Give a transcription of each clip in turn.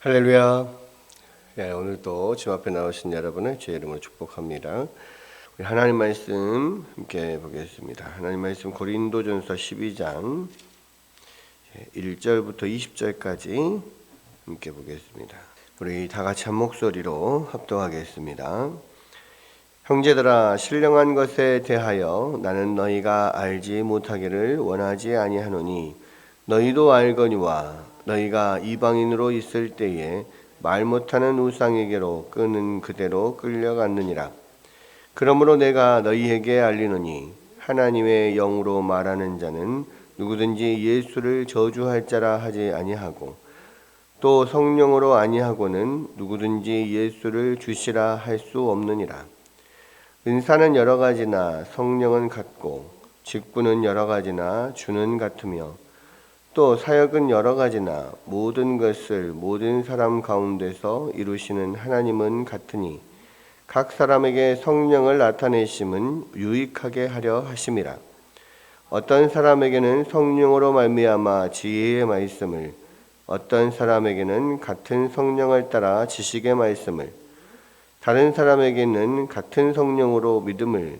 할렐루야. 오늘도 주 앞에 나오신 여러분을 주의 이름으로 축복합니다. 우리 하나님 말씀 함께 보겠습니다. 하나님 말씀 고린도전서 12장 1절부터 20절까지 함께 보겠습니다. 우리 다 같이 한 목소리로 합독하겠습니다. 형제들아, 신령한 것에 대하여 나는 너희가 알지 못하기를 원하지 아니하노니 너희도 알거니와 너희가 이방인으로 있을 때에 말 못하는 우상에게로 끄는 그대로 끌려갔느니라. 그러므로 내가 너희에게 알리노니 하나님의 영으로 말하는 자는 누구든지 예수를 저주할 자라 하지 아니하고 또 성령으로 아니하고는 누구든지 예수를 주시라 할 수 없느니라. 은사는 여러 가지나 성령은 같고 직분은 여러 가지나 주는 같으며 또 사역은 여러 가지나 모든 것을 모든 사람 가운데서 이루시는 하나님은 같으니 각 사람에게 성령을 나타내심은 유익하게 하려 하심이라. 어떤 사람에게는 성령으로 말미암아 지혜의 말씀을, 어떤 사람에게는 같은 성령을 따라 지식의 말씀을, 다른 사람에게는 같은 성령으로 믿음을,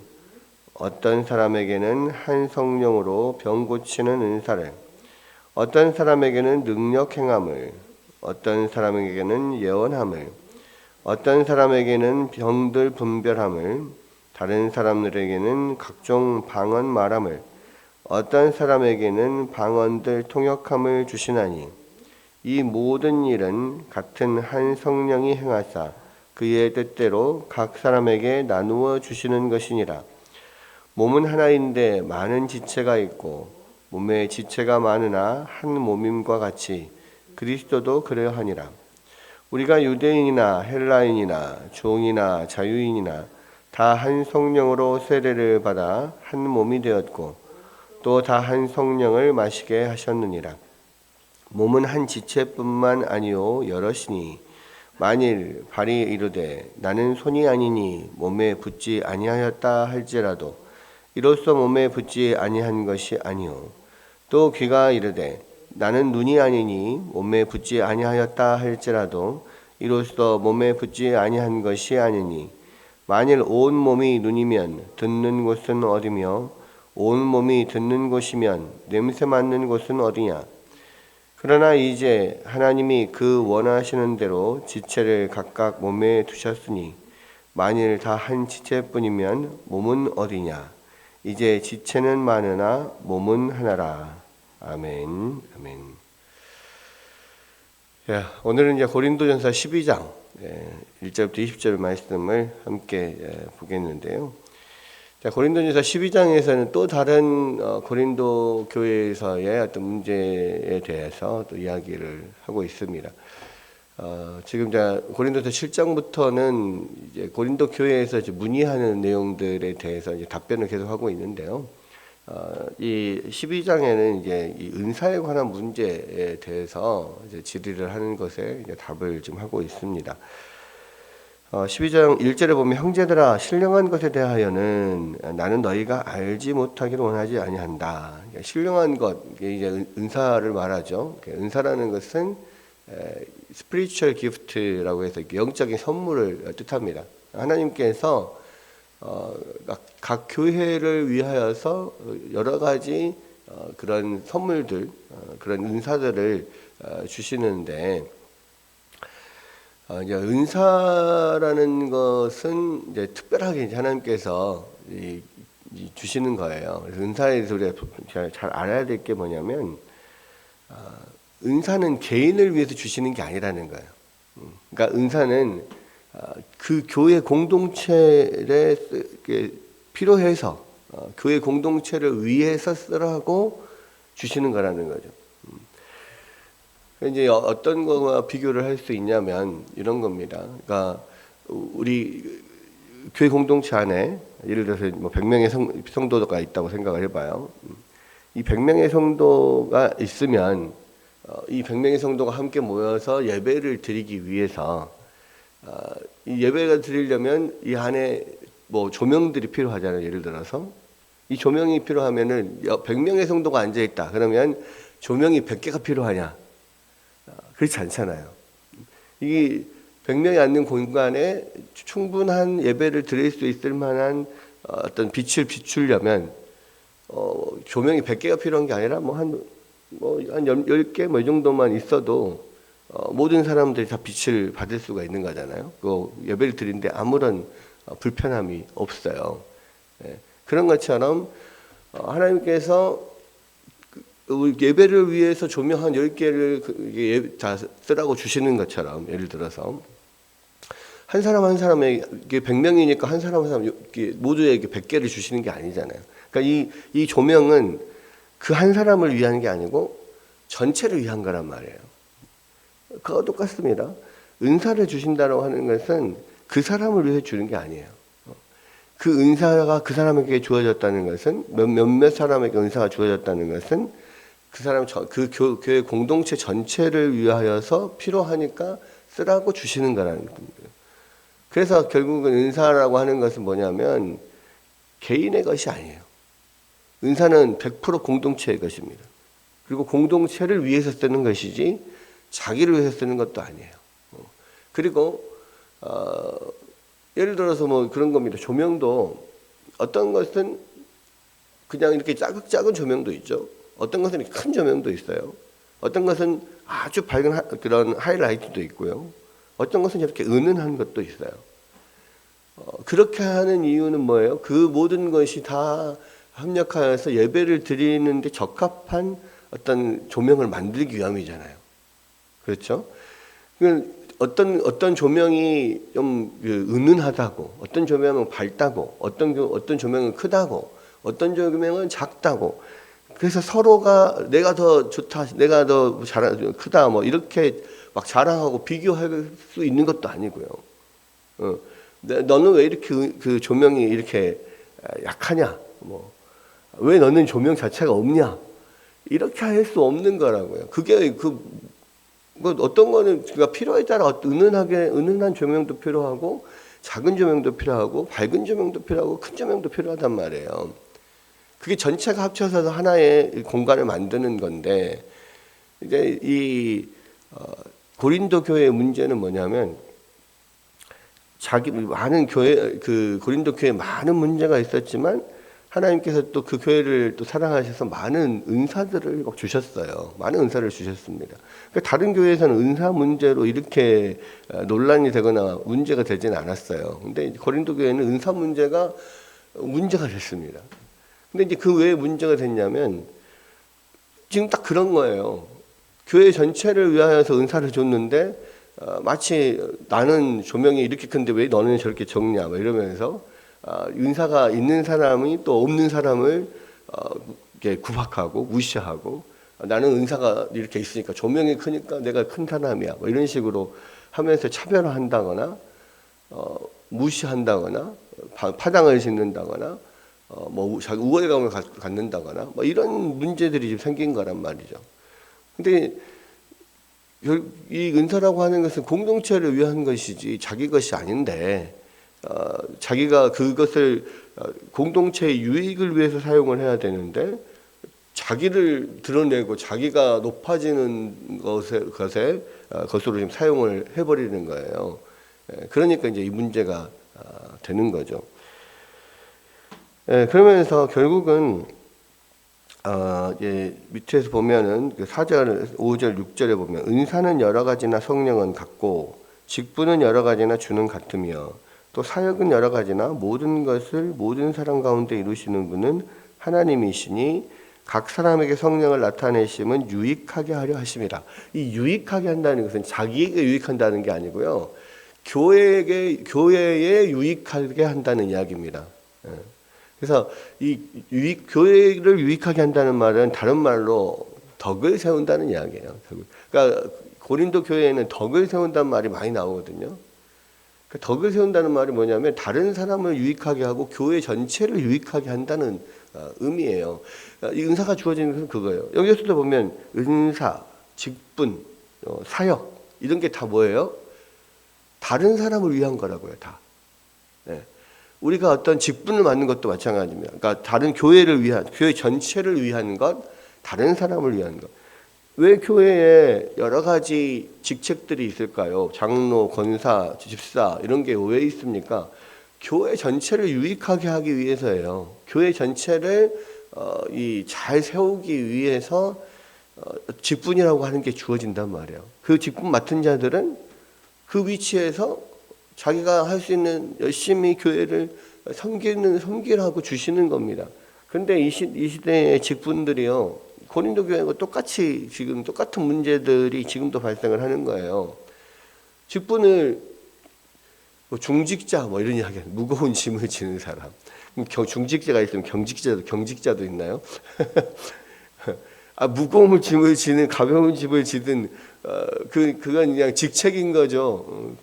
어떤 사람에게는 한 성령으로 병 고치는 은사를, 어떤 사람에게는 능력 행함을, 어떤 사람에게는 예언함을, 어떤 사람에게는 병들 분별함을, 다른 사람들에게는 각종 방언 말함을, 어떤 사람에게는 방언들 통역함을 주시나니 이 모든 일은 같은 한 성령이 행하사 그의 뜻대로 각 사람에게 나누어 주시는 것이니라. 몸은 하나인데 많은 지체가 있고 몸에 지체가 많으나 한 몸임과 같이 그리스도도 그러하니라. 우리가 유대인이나 헬라인이나 종이나 자유인이나 다 한 성령으로 세례를 받아 한 몸이 되었고 또 다 한 성령을 마시게 하셨느니라. 몸은 한 지체뿐만 아니요 여럿이니 만일 발이 이르되 나는 손이 아니니 몸에 붙지 아니하였다 할지라도 이로써 몸에 붙지 아니한 것이 아니요 또 귀가 이르되 나는 눈이 아니니 몸에 붙지 아니하였다 할지라도 이로써 몸에 붙지 아니한 것이 아니니 만일 온 몸이 눈이면 듣는 곳은 어디며 온 몸이 듣는 곳이면 냄새 맡는 곳은 어디냐. 그러나 이제 하나님이 그 원하시는 대로 지체를 각각 몸에 두셨으니 만일 다 한 지체뿐이면 몸은 어디냐. 이제 지체는 많으나 몸은 하나라. 아멘. 아멘. 오늘은 이제 고린도전서 12장 1절부터 20절 말씀을 함께 보겠는데요. 고린도전서 12장에서는 또 다른 고린도 교회에서의 어떤 문제에 대해서 또 이야기를 하고 있습니다. 지금 고린도서 7장부터는 이제 고린도 교회에서 이제 문의하는 내용들에 대해서 이제 답변을 계속 하고 있는데요. 이 12장에는 이제 이 은사에 관한 문제에 대해서 이제 질의를 하는 것에 이제 답을 좀 하고 있습니다. 12장 1절에 보면 형제들아, 신령한 것에 대하여는 나는 너희가 알지 못하기를 원하지 아니한다. 그러니까 신령한 것, 이제 은사를 말하죠. 은사라는 것은 spiritual gift라고 해서 영적인 선물을 뜻합니다. 하나님께서 각 교회를 위하여서 여러 가지 그런 선물들, 그런 은사들을 주시는데, 이제 은사라는 것은 이제 특별하게 이제 하나님께서 주시는 거예요. 그래서 은사에 대해서 우리가 잘 알아야 될 게 뭐냐면, 은사는 개인을 위해서 주시는 게 아니라는 거예요. 그러니까 은사는 그 교회 공동체에 필요해서 교회 공동체를 위해서 쓰라고 주시는 거라는 거죠. 이제 어떤 거와 비교를 할 수 있냐면 이런 겁니다. 그러니까 우리 교회 공동체 안에 예를 들어서 뭐 100명의 성도가 있다고 생각을 해봐요. 이 100명의 성도가 있으면 이 100명의 성도가 함께 모여서 예배를 드리기 위해서 이 예배가 드리려면 이 안에 뭐 조명들이 필요하잖아요. 예를 들어서 이 조명이 필요하면은 100명의 성도가 앉아 있다. 그러면 조명이 100개가 필요하냐? 그렇지 않잖아요. 이 100명이 앉는 공간에 충분한 예배를 드릴 수 있을 만한 어떤 빛을 비추려면 조명이 100개가 필요한 게 아니라 한 10개 이 정도만 있어도 모든 사람들이 다 빛을 받을 수가 있는 거잖아요. 그 예배를 드리는데 아무런 불편함이 없어요. 그런 것처럼 하나님께서 예배를 위해서 조명 한 10개를 다 쓰라고 주시는 것처럼, 예를 들어서 한 사람 한 사람에게 100명이니까 한 사람 한 사람 모두에게 100개를 주시는 게 아니잖아요. 그러니까 이 조명은 그 한 사람을 위한 게 아니고 전체를 위한 거란 말이에요. 그거 똑같습니다. 은사를 주신다고 하는 것은 그 사람을 위해 주는 게 아니에요. 그 은사가 그 사람에게 주어졌다는 것은 몇몇 사람에게 은사가 주어졌다는 것은 그 사람 그 교회 공동체 전체를 위하여서 필요하니까 쓰라고 주시는 거라는 겁니다. 그래서 결국은 은사라고 하는 것은 뭐냐면 개인의 것이 아니에요. 은사는 100% 공동체의 것입니다. 그리고 공동체를 위해서 쓰는 것이지 자기를 위해서 쓰는 것도 아니에요. 그리고 예를 들어서 뭐 그런 겁니다. 조명도 어떤 것은 그냥 이렇게 작은 조명도 있죠. 어떤 것은 큰 조명도 있어요. 어떤 것은 아주 밝은 그런 하이라이트도 있고요. 어떤 것은 이렇게 은은한 것도 있어요. 그렇게 하는 이유는 뭐예요? 그 모든 것이 다 합력하여서 예배를 드리는데 적합한 어떤 조명을 만들기 위함이잖아요. 그렇죠? 어떤 조명이 좀 은은하다고, 어떤 조명은 밝다고, 어떤 조명은 크다고, 어떤 조명은 작다고. 그래서 서로가 내가 더 좋다, 내가 더 크다, 뭐 이렇게 막 자랑하고 비교할 수 있는 것도 아니고요. 너는 왜 이렇게 그 조명이 이렇게 약하냐? 뭐 왜 너는 조명 자체가 없냐? 이렇게 할 수 없는 거라고요. 그게 어떤 거는 그가 필요에 따라 은은한 조명도 필요하고 작은 조명도 필요하고 밝은 조명도 필요하고 큰 조명도 필요하단 말이에요. 그게 전체가 합쳐서 하나의 공간을 만드는 건데, 이제 이 고린도 교회의 문제는 뭐냐면 많은 고린도 교회에 많은 문제가 있었지만 하나님께서 또 그 교회를 또 사랑하셔서 많은 은사들을 막 주셨어요. 많은 은사를 주셨습니다. 그러니까 다른 교회에서는 은사 문제로 이렇게 논란이 되거나 문제가 되지는 않았어요. 근데 고린도 교회는 은사 문제가 됐습니다. 근데 이제 그 왜 문제가 됐냐면 지금 딱 그런 거예요. 교회 전체를 위하여서 은사를 줬는데 마치 나는 조명이 이렇게 큰데 왜 너는 저렇게 적냐 뭐 이러면서 은사가 있는 사람이 또 없는 사람을 이렇게 구박하고 무시하고, 나는 은사가 이렇게 있으니까 조명이 크니까 내가 큰 사람이야 뭐 이런 식으로 하면서 차별화한다거나 무시한다거나 파당을 짓는다거나 뭐 자기 우월감을 갖는다거나 뭐 이런 문제들이 지금 생긴 거란 말이죠. 근데 이 은사라고 하는 것은 공동체를 위한 것이지 자기 것이 아닌데, 자기가 그것을 공동체의 유익을 위해서 사용을 해야 되는데 자기를 드러내고 자기가 높아지는 것으로 지금 사용을 해버리는 거예요. 그러니까 이제 이 문제가 되는 거죠. 그러면서 결국은 밑에서 보면은 4절, 5절, 6절에 보면 은사는 여러 가지나 성령은 같고 직분은 여러 가지나 주는 같으며 또 사역은 여러 가지나 모든 것을 모든 사람 가운데 이루시는 분은 하나님이시니 각 사람에게 성령을 나타내심은 유익하게 하려 하심이라. 이 유익하게 한다는 것은 자기에게 유익한다는 게 아니고요. 교회에 유익하게 한다는 이야기입니다. 그래서 교회를 유익하게 한다는 말은 다른 말로 덕을 세운다는 이야기예요. 그러니까 고린도 교회에는 덕을 세운다는 말이 많이 나오거든요. 덕을 세운다는 말이 뭐냐면 다른 사람을 유익하게 하고 교회 전체를 유익하게 한다는 의미예요. 이 은사가 주어지는 것은 그거예요. 여기서도 보면 은사, 직분, 사역 이런 게 다 뭐예요? 다른 사람을 위한 거라고요. 다. 우리가 어떤 직분을 맡는 것도 마찬가지입니다. 그러니까 다른 교회 전체를 위한 것, 다른 사람을 위한 것. 왜 교회에 여러 가지 직책들이 있을까요? 장로, 권사, 집사 이런 게 왜 있습니까? 교회 전체를 유익하게 하기 위해서예요. 교회 전체를 잘 세우기 위해서 직분이라고 하는 게 주어진단 말이에요. 그 직분 맡은 자들은 그 위치에서 자기가 할 수 있는 열심히 교회를 섬기라고 주시는 겁니다. 근데 이 시대의 직분들이요, 고린도 교회가 똑같이 지금 똑같은 문제들이 지금도 발생을 하는 거예요. 직분을 중직자 뭐 이런 이야기, 무거운 짐을 지는 사람. 중직자가 있으면 경직자도 있나요? 무거운 짐을 지는, 가벼운 짐을 지든 그건 그냥 직책인 거죠.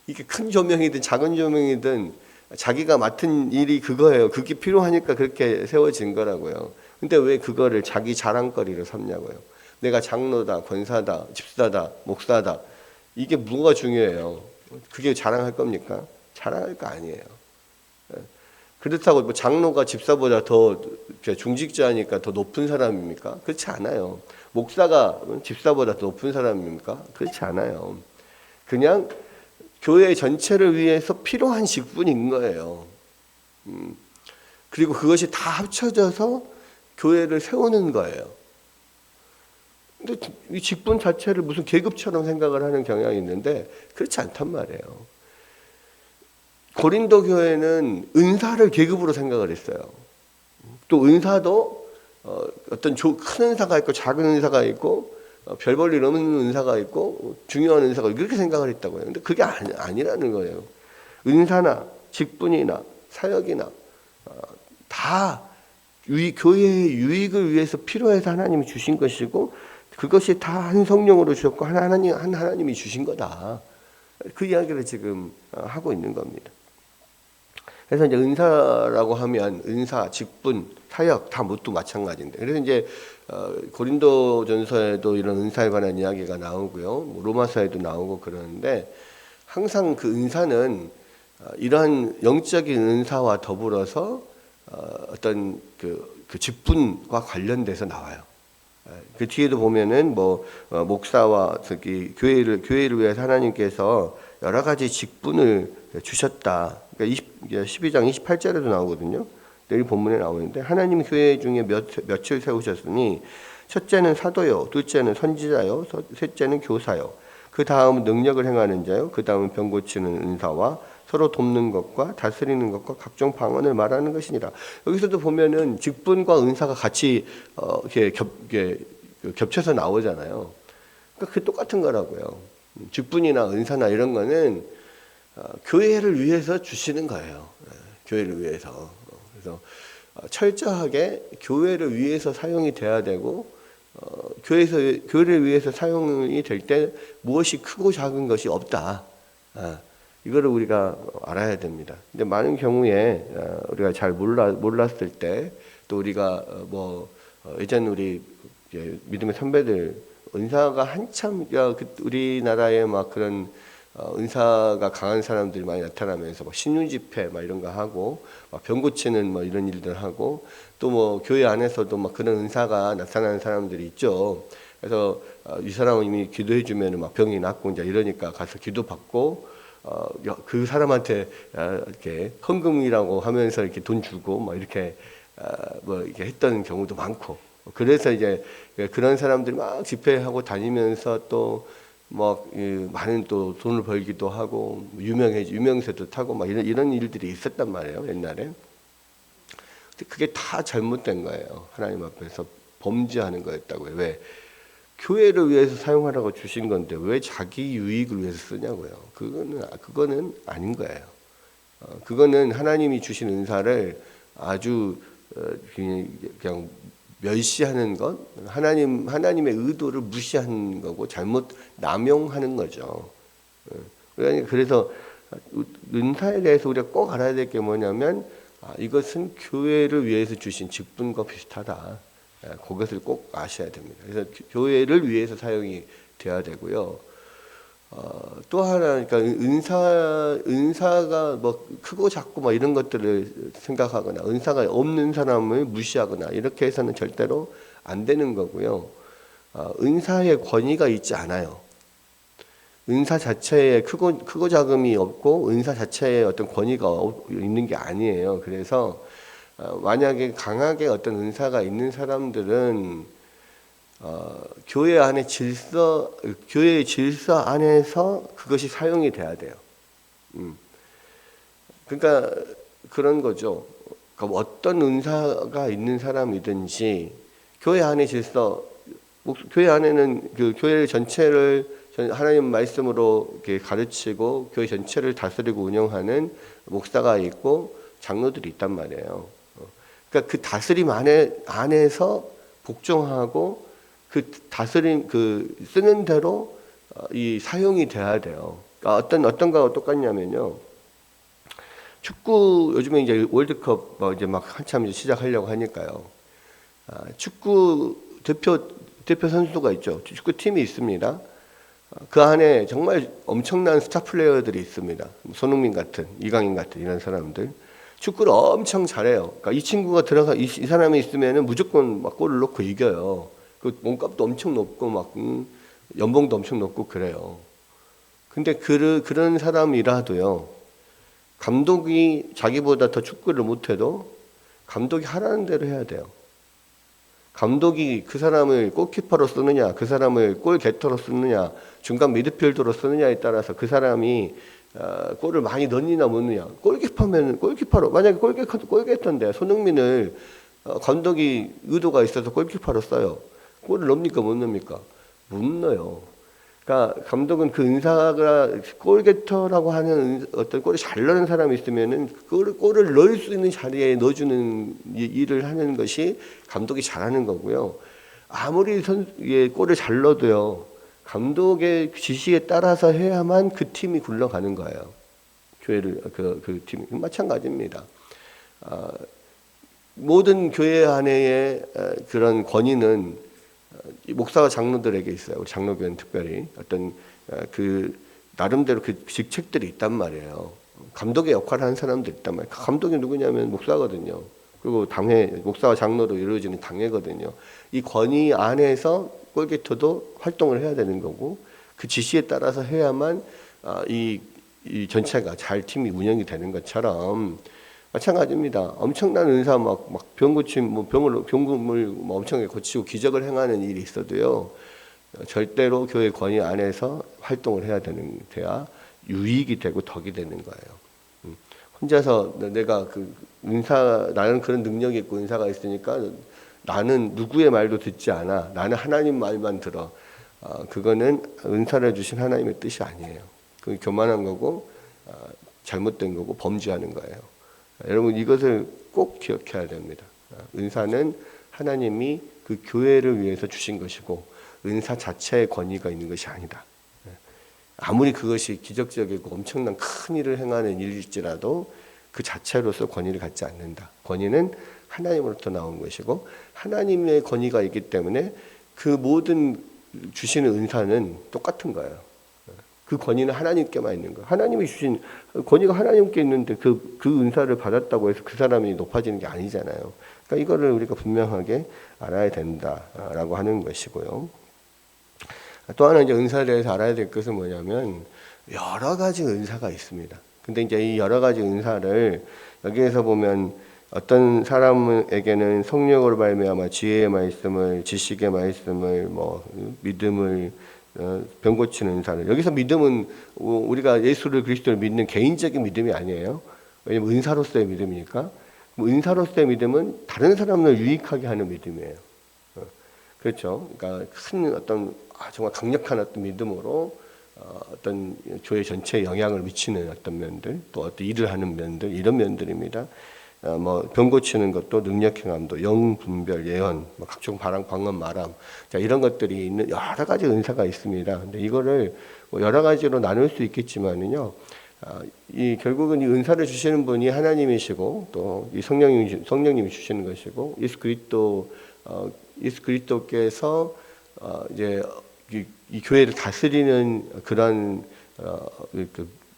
이게 큰 조명이든 작은 조명이든 자기가 맡은 일이 그거예요. 그게 필요하니까 그렇게 세워진 거라고요. 근데 왜 그거를 자기 자랑거리로 삼냐고요. 내가 장로다, 권사다, 집사다, 목사다. 이게 뭐가 중요해요? 그게 자랑할 겁니까? 자랑할 거 아니에요. 그렇다고 뭐 장로가 집사보다 더 중직자니까 더 높은 사람입니까? 그렇지 않아요. 목사가 집사보다 더 높은 사람입니까? 그렇지 않아요. 그냥 교회 전체를 위해서 필요한 직분인 거예요. 그리고 그것이 다 합쳐져서 교회를 세우는 거예요. 근데 이 직분 자체를 무슨 계급처럼 생각을 하는 경향이 있는데 그렇지 않단 말이에요. 고린도 교회는 은사를 계급으로 생각을 했어요. 또 은사도 어떤 큰 은사가 있고 작은 은사가 있고 별 볼 일 없는 은사가 있고 중요한 은사가 있고 그렇게 생각을 했다고요. 근데 그게 아니라는 거예요. 은사나 직분이나 사역이나 다 교회의 유익을 위해서 필요해서 하나님이 주신 것이고 그것이 다 한 성령으로 주셨고 하나님이 주신 거다. 그 이야기를 지금 하고 있는 겁니다. 그래서 이제 은사라고 하면 은사, 직분, 사역 다 모두 마찬가지인데 그래서 이제 고린도전서에도 이런 은사에 관한 이야기가 나오고요, 뭐 로마서에도 나오고 그러는데 항상 그 은사는 이러한 영적인 은사와 더불어서 어떤 그 직분과 관련돼서 나와요. 그 뒤에도 보면은 뭐 목사와 특히 교회를 위해서 하나님께서 여러 가지 직분을 주셨다. 그러니까 12장 28절에도 나오거든요. 내일 본문에 나오는데 하나님 교회 중에 몇을 세우셨으니 첫째는 사도요, 둘째는 선지자요, 셋째는 교사요, 그 다음은 능력을 행하는 자요, 그 다음은 병 고치는 은사와 서로 돕는 것과 다스리는 것과 각종 방언을 말하는 것이니라. 여기서도 보면은 직분과 은사가 같이 이렇게 겹쳐서 나오잖아요. 그러니까 그 똑같은 거라고요. 직분이나 은사나 이런 거는 교회를 위해서 주시는 거예요. 교회를 위해서. 그래서 철저하게 교회를 위해서 사용이 돼야 되고 교회를 위해서 사용이 될 때 무엇이 크고 작은 것이 없다. 이거를 우리가 알아야 됩니다. 근데 많은 경우에 우리가 잘 몰랐을 때 또 우리가 예전 우리 믿음의 선배들 은사가 한참 우리나라에 막 그런 은사가 강한 사람들이 많이 나타나면서 막 신유 집회 막 이런 거 하고 막 병 고치는 뭐 이런 일들 하고 또 뭐 교회 안에서도 막 그런 은사가 나타나는 사람들이 있죠. 그래서 이 사람은 이미 기도해 주면은 막 병이 낫고 이제 이러니까 가서 기도 받고 그 사람한테 이렇게 헌금이라고 하면서 이렇게 돈 주고 막 이렇게 이렇게 했던 경우도 많고 그래서 이제 그런 사람들이 막 집회하고 다니면서 또 많은 또 돈을 벌기도 하고 유명세도 타고 막 이런 일들이 있었단 말이에요, 옛날에. 근데 그게 다 잘못된 거예요. 하나님 앞에서 범죄하는 거였다고요. 왜? 교회를 위해서 사용하라고 주신 건데 왜 자기 유익을 위해서 쓰냐고요. 그거는 아닌 거예요. 그거는 하나님이 주신 은사를 아주 그냥 멸시하는 것, 하나님의 의도를 무시하는 거고 잘못 남용하는 거죠. 그래서 은사에 대해서 우리가 꼭 알아야 될 게 뭐냐면 이것은 교회를 위해서 주신 직분과 비슷하다. 그것을 꼭 아셔야 됩니다. 그래서 교회를 위해서 사용이 돼야 되고요. 또 하나, 그러니까 은사가 뭐 크고 작고 뭐 이런 것들을 생각하거나 은사가 없는 사람을 무시하거나 이렇게 해서는 절대로 안 되는 거고요. 은사의 권위가 있지 않아요. 은사 자체에 크고 작음이 없고 은사 자체에 어떤 권위가 있는 게 아니에요. 그래서 만약에 강하게 어떤 은사가 있는 사람들은 교회 안에 교회의 질서 안에서 그것이 사용이 돼야 돼요. 그러니까 그런 거죠. 그러니까 어떤 은사가 있는 사람이든지 교회 안의 질서, 교회 안에는 그 교회 전체를 하나님 말씀으로 이렇게 가르치고 교회 전체를 다스리고 운영하는 목사가 있고 장로들이 있단 말이에요. 그러니까 그 다스림 안에서 복종하고 그 다스림 쓰는 대로 이 사용이 돼야 돼요. 그러니까 어떤 거가 똑같냐면요. 축구 요즘에 이제 월드컵 이제 막 한참 이제 시작하려고 하니까요. 축구 대표 선수가 있죠. 축구 팀이 있습니다. 그 안에 정말 엄청난 스타 플레이어들이 있습니다. 손흥민 같은, 이강인 같은 이런 사람들. 축구를 엄청 잘해요. 그러니까 이 친구가 이 사람이 있으면은 무조건 막 골을 넣고 이겨요. 그 몸값도 엄청 높고 막 연봉도 엄청 높고 그래요. 근데 그런 사람이라도요. 감독이 자기보다 더 축구를 못해도 감독이 하라는 대로 해야 돼요. 감독이 그 사람을 골키퍼로 쓰느냐, 그 사람을 골게터로 쓰느냐, 중간 미드필더로 쓰느냐에 따라서 그 사람이 골을 많이 넣느냐 못 넣느냐. 골키퍼로 만약에 골게터인데 손흥민을 감독이 의도가 있어서 골키퍼로 써요. 골을 넣습니까 못 넣습니까? 못 넣어요. 그러니까 감독은 그 은사가 골게터라고 하는 어떤 골을 잘 넣는 사람이 있으면은 골을 넣을 수 있는 자리에 넣어주는 일을 하는 것이 감독이 잘하는 거고요. 아무리 골을 잘 넣어도요, 감독의 지시에 따라서 해야만 그 팀이 굴러가는 거예요. 그 팀이 마찬가지입니다. 모든 교회 안에의 그런 권위는 목사와 장로들에게 있어요. 우리 장로교회는 특별히 어떤 나름대로 그 직책들이 있단 말이에요. 감독의 역할을 하는 사람들이 있단 말이에요. 감독이 누구냐면 목사거든요. 그리고 목사와 장로로 이루어지는 당회거든요. 이 권위 안에서 골게터도 활동을 해야 되는 거고 그 지시에 따라서 해야만 이 전체가 잘 팀이 운영이 되는 것처럼 마찬가지입니다. 엄청난 은사 병 고침 병금을 엄청나게 고치고 기적을 행하는 일이 있어도요. 절대로 교회 권위 안에서 활동을 돼야 유익이 되고 덕이 되는 거예요. 혼자서 내가 나는 그런 능력이 있고 은사가 있으니까 나는 누구의 말도 듣지 않아. 나는 하나님 말만 들어. 그거는 은사를 주신 하나님의 뜻이 아니에요. 그게 교만한 거고 잘못된 거고 범죄하는 거예요. 여러분 이것을 꼭 기억해야 됩니다. 은사는 하나님이 그 교회를 위해서 주신 것이고 은사 자체의 권위가 있는 것이 아니다. 아무리 그것이 기적적이고 엄청난 큰 일을 행하는 일일지라도 그 자체로서 권위를 갖지 않는다. 권위는 하나님으로부터 나온 것이고 하나님의 권위가 있기 때문에 그 모든 주시는 은사는 똑같은 거예요. 그 권위는 하나님께만 있는 거예요. 하나님이 주신 권위가 하나님께 있는데 그 은사를 받았다고 해서 그 사람이 높아지는 게 아니잖아요. 그러니까 이거를 우리가 분명하게 알아야 된다라고 하는 것이고요. 또 하나 이제 은사에 대해서 알아야 될 것은 뭐냐면 여러 가지 은사가 있습니다. 근데 이제 이 여러 가지 은사를 여기에서 보면 어떤 사람에게는 성령으로 말미암아 지혜의 말씀을, 지식의 말씀을, 믿음을, 병 고치는 은사를. 여기서 믿음은 우리가 예수를 그리스도를 믿는 개인적인 믿음이 아니에요. 왜냐면 은사로서의 믿음이니까. 은사로서의 믿음은 다른 사람을 유익하게 하는 믿음이에요. 그렇죠. 그러니까 큰 정말 강력한 어떤 믿음으로 어떤 교회 전체에 영향을 미치는 어떤 면들, 또 어떤 일을 하는 면들, 이런 면들입니다. 병 고치는 것도 능력 행함도 영 분별 예언, 각종 바람 광언 말함, 자 이런 것들이 있는 여러 가지 은사가 있습니다. 근데 이거를 여러 가지로 나눌 수 있겠지만은요, 결국은 이 은사를 주시는 분이 하나님이시고 또 이 성령님이 주시는 것이고 예수 그리스도께서 이제 이 교회를 다스리는 그런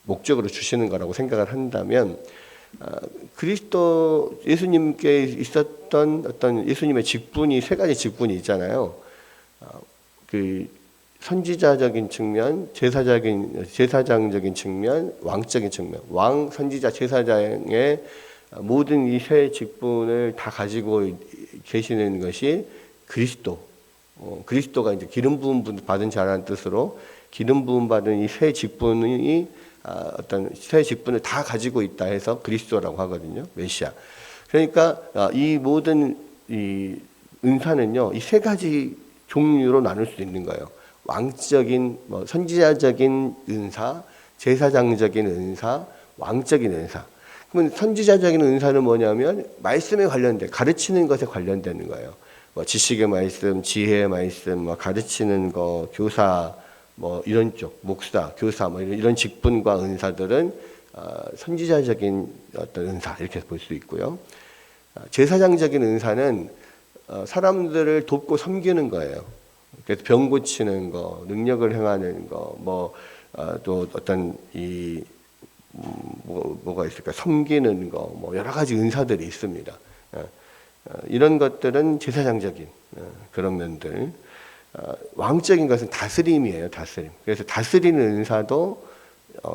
목적으로 주시는 거라고 생각을 한다면. 예수님께 있었던 어떤 예수님의 직분이 세 가지 직분이 있잖아요. 그 선지자적인 측면, 제사장적인 측면, 왕적인 측면, 왕, 선지자, 제사장의 모든 이 세 직분을 다 가지고 계시는 것이 그리스도. 그리스도가 이제 기름 부음 받은 자라는 뜻으로 기름 부음 받은 이 세 직분이 어떤 세 직분을 다 가지고 있다 해서 그리스도라고 하거든요. 메시아. 그러니까 이 모든 이 은사는요, 이 세 가지 종류로 나눌 수 있는 거예요. 왕적인, 선지자적인 은사, 제사장적인 은사, 왕적인 은사. 그러면 선지자적인 은사는 뭐냐면 말씀에 관련된, 가르치는 것에 관련되는 거예요. 지식의 말씀, 지혜의 말씀, 가르치는 거, 교사, 이런 쪽, 목사, 교사, 이런 직분과 은사들은 선지자적인 어떤 은사 이렇게 볼 수 있고요. 제사장적인 은사는 사람들을 돕고 섬기는 거예요. 그래서 병 고치는 거, 능력을 행하는 거, 또 어떤 뭐가 있을까? 섬기는 거, 여러 가지 은사들이 있습니다. 이런 것들은 제사장적인 그런 면들. 왕적인 것은 다스림이에요, 다스림. 그래서 다스리는 은사도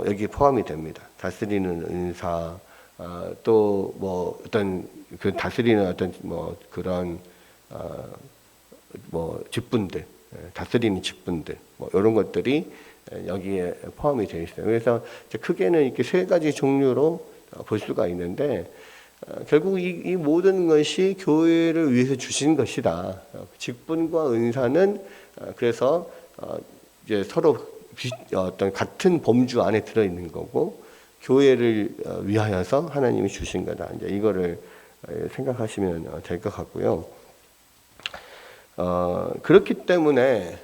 여기에 포함이 됩니다. 다스리는 은사, 또 어떤 그 다스리는 어떤 그런 직분들, 다스리는 직분들, 이런 것들이 여기에 포함이 되어 있어요. 그래서 크게는 이렇게 세 가지 종류로 볼 수가 있는데, 결국 이 모든 것이 교회를 위해서 주신 것이다. 직분과 은사는 그래서 이제 서로 어떤 같은 범주 안에 들어 있는 거고, 교회를 위하여서 하나님이 주신 거다. 이제 이거를 생각하시면 될 것 같고요. 그렇기 때문에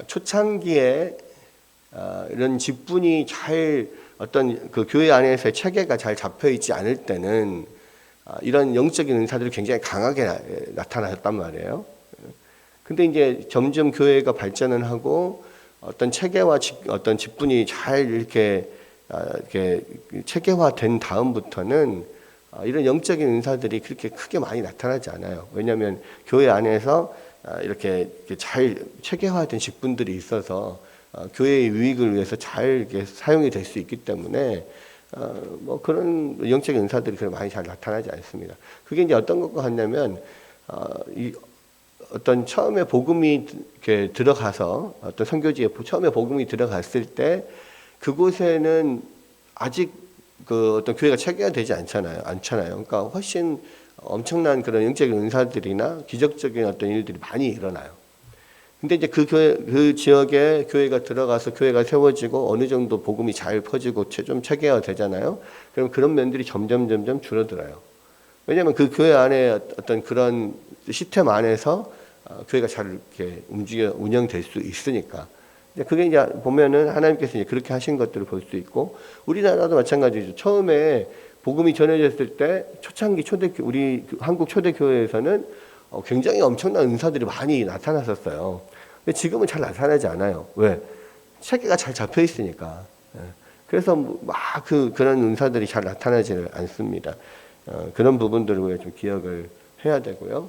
초창기에 이런 직분이 잘 어떤 그 교회 안에서의 체계가 잘 잡혀 있지 않을 때는 이런 영적인 은사들이 굉장히 강하게 나타났단 말이에요. 근데 이제 점점 교회가 발전을 하고 어떤 체계와 어떤 직분이 잘 이렇게 체계화된 다음부터는 이런 영적인 은사들이 그렇게 크게 많이 나타나지 않아요. 왜냐하면 교회 안에서 이렇게 잘 체계화된 직분들이 있어서 교회의 유익을 위해서 잘 이렇게 사용이 될 수 있기 때문에 그런 영적인 은사들이 그렇게 많이 잘 나타나지 않습니다. 그게 이제 어떤 것과 같냐면 어떤 처음에 복음이 이렇게 들어가서 어떤 선교지에 처음에 복음이 들어갔을 때 그곳에는 아직 그 어떤 교회가 체계화되지 않잖아요. 그러니까 훨씬 엄청난 그런 영적인 은사들이나 기적적인 어떤 일들이 많이 일어나요. 근데 이제 그 지역에 교회가 들어가서 교회가 세워지고 어느 정도 복음이 잘 퍼지고 좀 체계화 되잖아요. 그럼 그런 면들이 점점 줄어들어요. 왜냐하면 그 교회 안에 어떤 그런 시스템 안에서 교회가 잘 이렇게 운영될 수 있으니까. 그게 이제 보면은 하나님께서 이제 그렇게 하신 것들을 볼 수 있고, 우리나라도 마찬가지죠. 처음에 복음이 전해졌을 때 초창기 우리 한국 초대교회에서는 굉장히 엄청난 은사들이 많이 나타났었어요. 근데 지금은 잘 나타나지 않아요. 왜? 체계가 잘 잡혀 있으니까. 그래서 그런 은사들이 잘 나타나지는 않습니다. 그런 부분들을 우리가 좀 기억을 해야 되고요.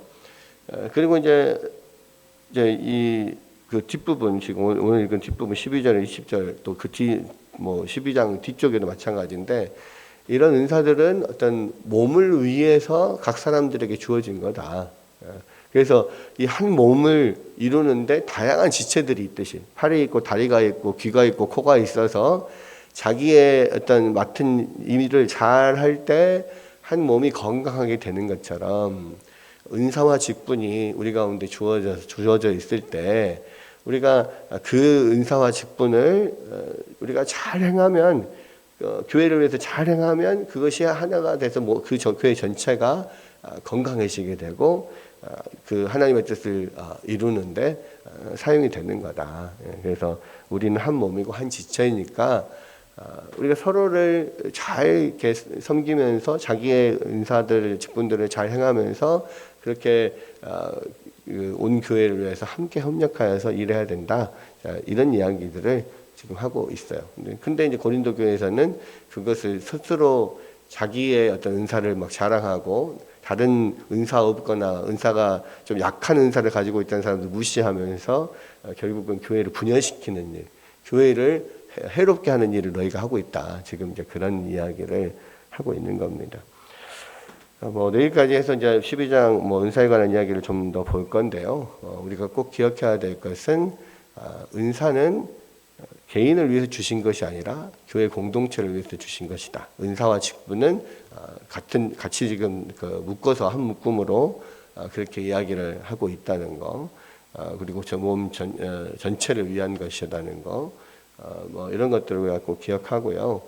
그리고 이제 그 뒷부분, 지금 오늘 읽은 뒷부분 12절, 20절, 또 그 12장 뒤쪽에도 마찬가지인데, 이런 은사들은 어떤 몸을 위해서 각 사람들에게 주어진 거다. 그래서 이 한 몸을 이루는데 다양한 지체들이 있듯이, 팔이 있고 다리가 있고 귀가 있고 코가 있어서 자기의 어떤 맡은 일을 잘 할 때 한 몸이 건강하게 되는 것처럼 은사와 직분이 우리 가운데 주어져 있을 때 우리가 그 은사와 직분을 우리가 잘 행하면, 교회를 위해서 잘 행하면 그것이 하나가 돼서 그 교회 전체가 건강해지게 되고 그 하나님의 뜻을 이루는데 사용이 되는 거다. 그래서 우리는 한 몸이고 한 지체이니까 우리가 서로를 잘 이렇게 섬기면서 자기의 은사들, 직분들을 잘 행하면서 그렇게 온 교회를 위해서 함께 협력하여서 일해야 된다. 이런 이야기들을 지금 하고 있어요. 근데 이제 고린도 교회에서는 그것을 스스로 자기의 어떤 은사를 막 자랑하고 다른 은사 없거나 은사가 좀 약한 은사를 가지고 있다는 사람들 무시하면서 결국은 교회를 분열시키는 일, 교회를 해롭게 하는 일을 너희가 하고 있다. 지금 이제 그런 이야기를 하고 있는 겁니다. 내일까지 해서 이제 12장 은사에 관한 이야기를 좀 더 볼 건데요. 우리가 꼭 기억해야 될 것은 은사는 개인을 위해서 주신 것이 아니라 교회 공동체를 위해서 주신 것이다. 은사와 직분은 같이 지금 묶어서 한 묶음으로 그렇게 이야기를 하고 있다는 거. 그리고 저 몸 전체를 위한 것이라는 거. 이런 것들을 우리가 꼭 기억하고요.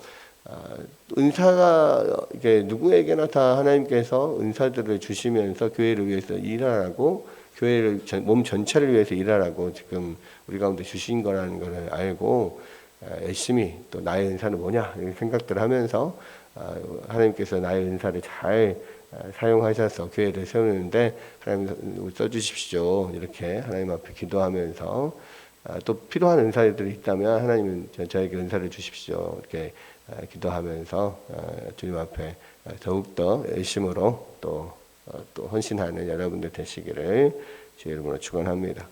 은사가 이게 누구에게나 다 하나님께서 은사들을 주시면서 교회를 위해서 일하라고, 교회를 몸 전체를 위해서 일하라고 지금 우리 가운데 주신 거라는 것을 알고 열심히 또 나의 은사는 뭐냐 이런 생각들을 하면서 하나님께서 나의 은사를 잘 사용하셔서 교회를 세우는데 하나님 써주십시오. 이렇게 하나님 앞에 기도하면서 또 필요한 은사들이 있다면 하나님은 저에게 은사를 주십시오. 이렇게 기도하면서 주님 앞에 더욱더 열심으로 또 헌신하는 여러분들 되시기를 주의 이름으로 축원합니다.